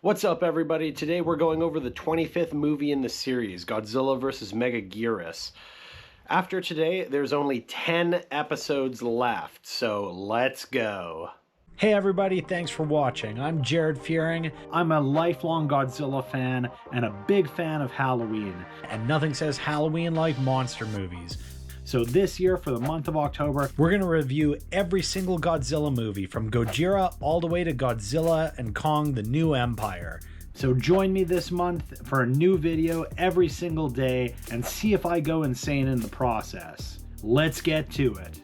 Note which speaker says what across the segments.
Speaker 1: What's up, everybody? Today we're going over the 25th movie in the series, Godzilla vs. Megaguirus. After today, there's only 10 episodes left, so let's go.
Speaker 2: Hey everybody, thanks for watching. I'm Jared Fearing. I'm a lifelong Godzilla fan and a big fan of Halloween. And nothing says Halloween like monster movies. So this year, for the month of October, we're going to review every single Godzilla movie from Gojira all the way to Godzilla and Kong the New Empire. So join me this month for a new video every single day and see if I go insane in the process. Let's get to it.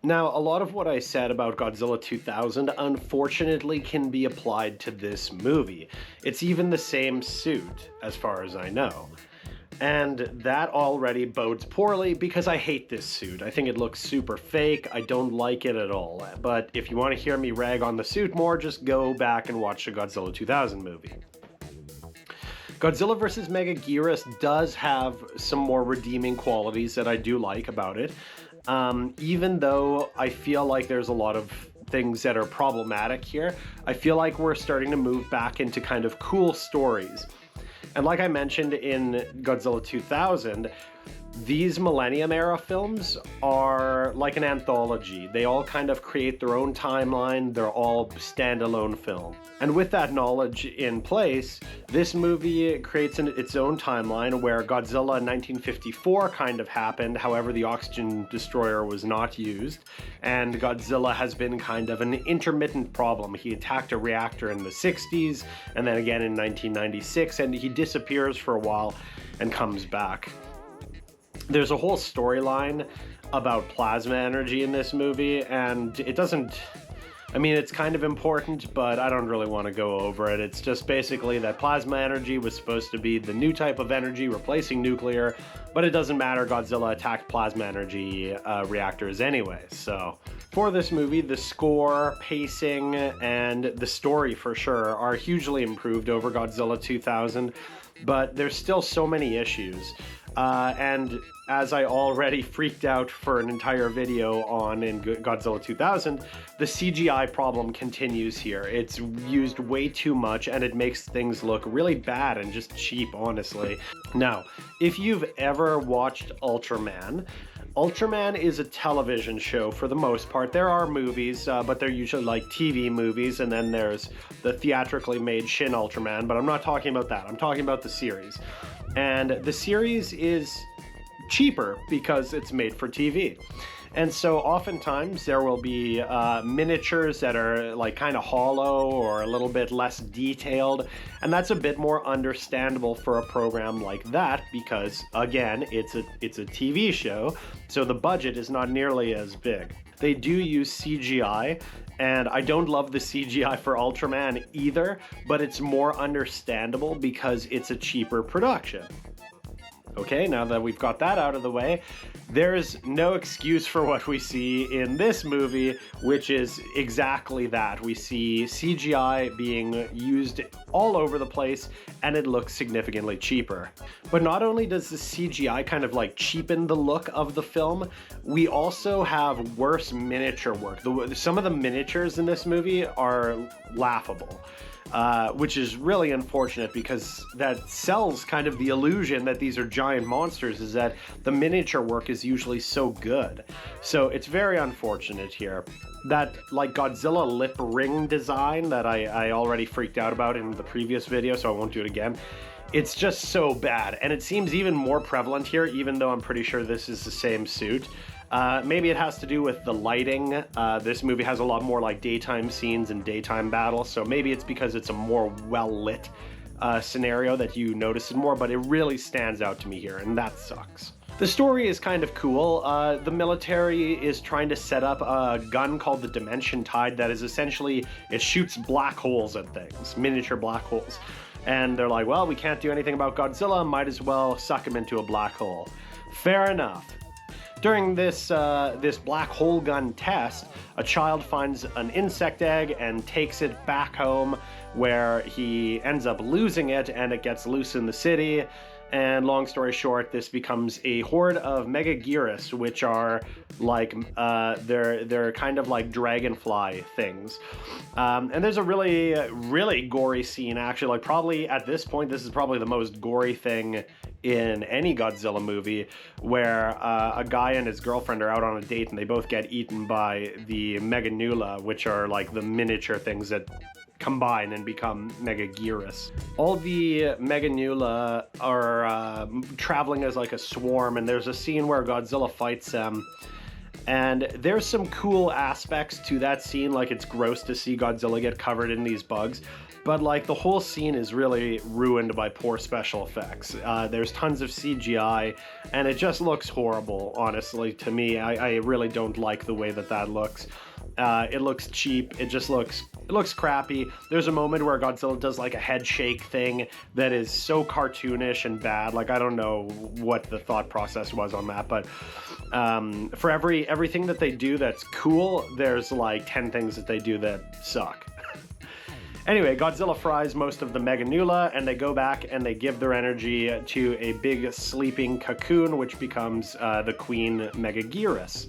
Speaker 1: Now, a lot of what I said about Godzilla 2000 unfortunately can be applied to this movie. It's even the same suit, as far as I know. And that already bodes poorly because I hate this suit. I think it looks super fake. I don't like it at all. But if you want to hear me rag on the suit more, just go back and watch the Godzilla 2000 movie. Godzilla vs. Megaguirus does have some more redeeming qualities that I do like about it. Even though I feel like there's a lot of things that are problematic here, I feel like we're starting to move back into kind of cool stories. And like I mentioned in Godzilla 2000, these Millennium era films are like an anthology. They all kind of create their own timeline. They're all standalone film. And with that knowledge in place, this movie creates its own timeline where Godzilla in 1954 kind of happened. However, the oxygen destroyer was not used. And Godzilla has been kind of an intermittent problem. He attacked a reactor in the 60s and then again in 1996, and he disappears for a while and comes back. There's a whole storyline about plasma energy in this movie, and it doesn't... I mean, it's kind of important, but I don't really want to go over it. It's just basically that plasma energy was supposed to be the new type of energy replacing nuclear, but it doesn't matter. Godzilla attacked plasma energy reactors anyway. So for this movie, the score, pacing, and the story for sure are hugely improved over Godzilla 2000, but there's still so many issues. And as I already freaked out for an entire video on in Godzilla 2000, the CGI problem continues here. It's used way too much and it makes things look really bad and just cheap, honestly. Now, if you've ever watched Ultraman, Ultraman is a television show for the most part. There are movies, but they're usually like TV movies, and then there's the theatrically made Shin Ultraman, but I'm not talking about that. I'm talking about the series. And the series is cheaper because it's made for TV. And so oftentimes there will be miniatures that are like kind of hollow or a little bit less detailed, and that's a bit more understandable for a program like that because, again, it's a TV show, so the budget is not nearly as big. They do use CGI, and I don't love the CGI for Ultraman either, but it's more understandable because it's a cheaper production. Okay, now that we've got that out of the way, there's no excuse for what we see in this movie, which is exactly that. We see CGI being used all over the place, and it looks significantly cheaper. But not only does the CGI kind of like cheapen the look of the film, we also have worse miniature work. Some of the miniatures in this movie are laughable. Which is really unfortunate because that sells kind of the illusion that these are giant monsters, is that the miniature work is usually so good. So it's very unfortunate here. That like Godzilla lip ring design that I already freaked out about in the previous video, so I won't do it again. It's just so bad, and it seems even more prevalent here, even though I'm pretty sure this is the same suit. Maybe it has to do with the lighting. This movie has a lot more like daytime scenes and daytime battles, so maybe it's because it's a more well-lit scenario that you notice it more, but it really stands out to me here, and that sucks. The story is kind of cool. The military is trying to set up a gun called the Dimension Tide that is essentially, it shoots black holes at things, miniature black holes. And they're like, well, we can't do anything about Godzilla, might as well suck him into a black hole. Fair enough. During this black hole gun test, a child finds an insect egg and takes it back home, where he ends up losing it and it gets loose in the city. And long story short, this becomes a horde of Megaguirus, which are like they're kind of like dragonfly things. And there's a really gory scene, actually. Like, probably at this point, this is probably the most gory thing in any Godzilla movie, where a guy and his girlfriend are out on a date and they both get eaten by the Meganula, which are like the miniature things that combine and become Megaguirus. All the Meganula are traveling as like a swarm, and there's a scene where Godzilla fights them. And there's some cool aspects to that scene, like it's gross to see Godzilla get covered in these bugs, but like the whole scene is really ruined by poor special effects. There's tons of CGI, and it just looks horrible, honestly, to me. I really don't like the way that looks. It looks cheap. It looks crappy. There's a moment where Godzilla does like a head shake thing that is so cartoonish and bad. Like, I don't know what the thought process was on that, but for everything that they do that's cool, there's like 10 things that they do that suck. Anyway, Godzilla fries most of the Meganula, and they go back and they give their energy to a big sleeping cocoon, which becomes the Queen Megaguirus.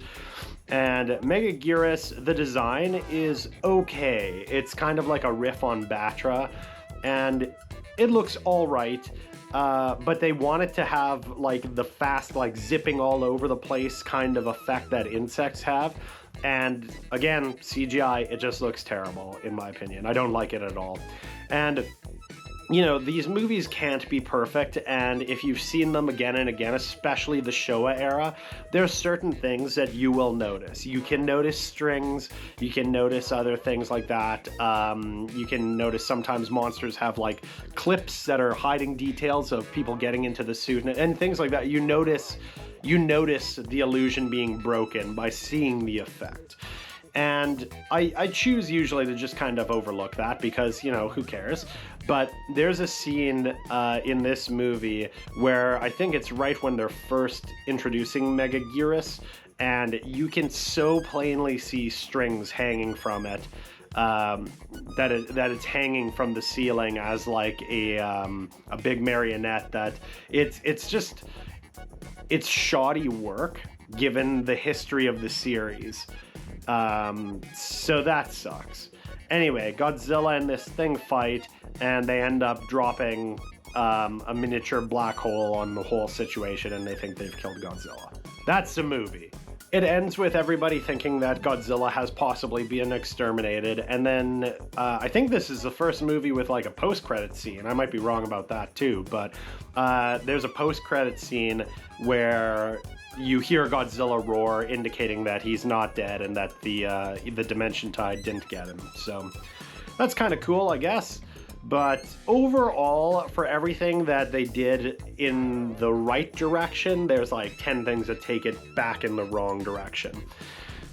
Speaker 1: And Megaguirus, the design is okay. It's kind of like a riff on Batra, and it looks all right. But they wanted to have like the fast, like zipping all over the place kind of effect that insects have. And again, CGI, it just looks terrible, in my opinion. I don't like it at all. And you know, these movies can't be perfect, and if you've seen them again and again, especially the Showa era, there's certain things that you will notice. You can notice strings, you can notice other things like that. You can notice sometimes monsters have like clips that are hiding details of people getting into the suit and things like that. You notice the illusion being broken by seeing the effect. And I choose usually to just kind of overlook that because, you know, who cares? But there's a scene in this movie where I think it's right when they're first introducing Megaguirus, and you can so plainly see strings hanging from it, that it's hanging from the ceiling as like a big marionette. That it's shoddy work given the history of the series. So that sucks. Anyway, Godzilla and this thing fight, and they end up dropping a miniature black hole on the whole situation, and they think they've killed Godzilla. That's the movie. It ends with everybody thinking that Godzilla has possibly been exterminated, and then I think this is the first movie with like a post-credit scene. I might be wrong about that too, but there's a post-credit scene where you hear Godzilla roar, indicating that he's not dead and that the Dimension Tide didn't get him. So that's kind of cool, I guess. But overall, for everything that they did in the right direction, there's like 10 things that take it back in the wrong direction.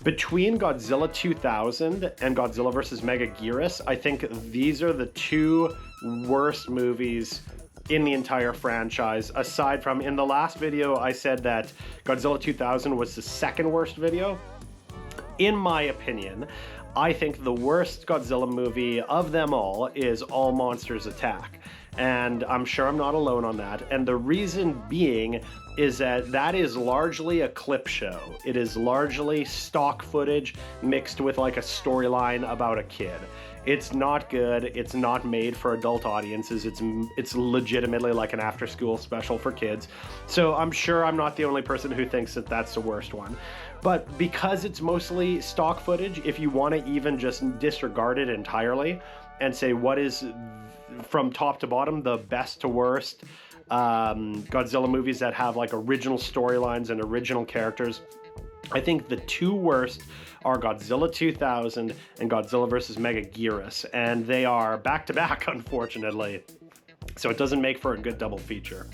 Speaker 1: Between Godzilla 2000 and Godzilla vs. Megaguirus, I think these are the two worst movies in the entire franchise, aside from, in the last video, I said that Godzilla 2000 was the second worst video. In my opinion, I think the worst Godzilla movie of them all is All Monsters Attack. And I'm sure I'm not alone on that. And the reason being is that is largely a clip show. It is largely stock footage mixed with like a storyline about a kid. It's not good. It's not made for adult audiences. It's legitimately like an after-school special for kids. So I'm sure I'm not the only person who thinks that that's the worst one. But because it's mostly stock footage, if you want to even just disregard it entirely and say what is, from top to bottom, the best to worst Godzilla movies that have like original storylines and original characters, I think the two worst are Godzilla 2000 and Godzilla vs. Megaguirus, and they are back-to-back, unfortunately. So it doesn't make for a good double feature.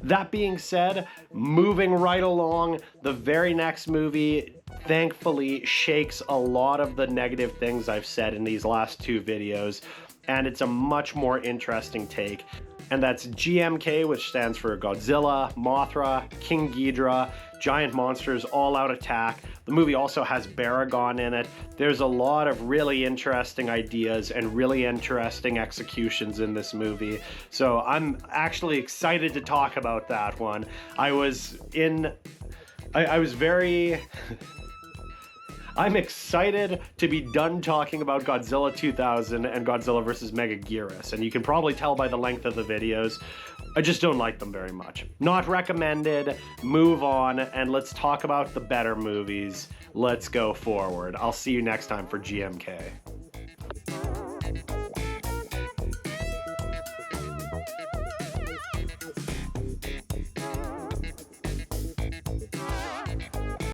Speaker 1: That being said, moving right along, the very next movie thankfully shakes a lot of the negative things I've said in these last two videos, and it's a much more interesting take. And that's GMK, which stands for Godzilla, Mothra, King Ghidorah, Giant Monsters, All Out Attack, The movie also has Baragon in it. There's a lot of really interesting ideas and really interesting executions in this movie. So I'm actually excited to talk about that one. I was very... I'm excited to be done talking about Godzilla 2000 and Godzilla vs. Megaguirus, and you can probably tell by the length of the videos, I just don't like them very much. Not recommended, move on, and let's talk about the better movies. Let's go forward. I'll see you next time for GMK.